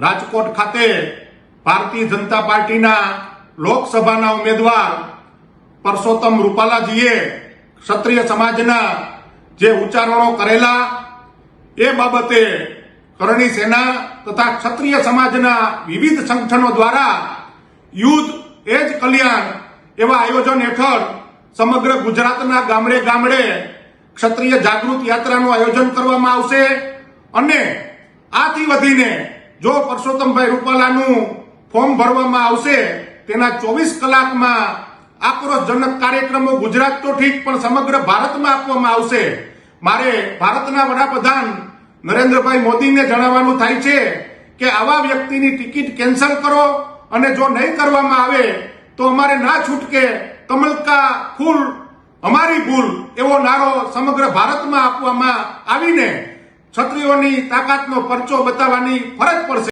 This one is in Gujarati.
રાજકોટ ખાતે ભારતીય જનતા પાર્ટીના લોકસભાના ઉમેદવાર પરસોત્તમ રૂપાલાજીએ ક્ષત્રિય સમાજના જે ઉચ્ચારણો કરેલા એ બાબતે કરણી સેના તથા ક્ષત્રિય સમાજના વિવિધ સંગઠનો દ્વારા યુદ્ધ એ જ કલ્યાણ એવા આયોજન હેઠળ સમગ્ર ગુજરાતના ગામડે ગામડે ક્ષત્રિય જાગૃત યાત્રાનું આયોજન કરવામાં આવશે અને આથી વધીને જો પરસોત્તમભાઈ રૂપાલાનું ફોર્મ ભરવામાં આવશે તેના 24 કલાકમાં આક્રોશજનક કાર્યક્રમો ગુજરાત તો ઠીક પણ સમગ્ર ભારતમાં આપવામાં આવશે. મારે ભારતના વડાપ્રધાન નરેન્દ્રભાઈ મોદીને જણાવવાનું થાય છે કે આવા વ્યક્તિની ટિકિટ કેન્સલ કરો અને જો નહીં કરવામાં આવે તો અમારે ના છૂટકે કમલ કા ફૂલ અમારી ભૂલ એવો નારો સમગ્ર ભારતમાં આપવામાં આવીને ક્ષત્રિયોની તાકાતનો પરચો બતાવવાની ફરજ પડશે.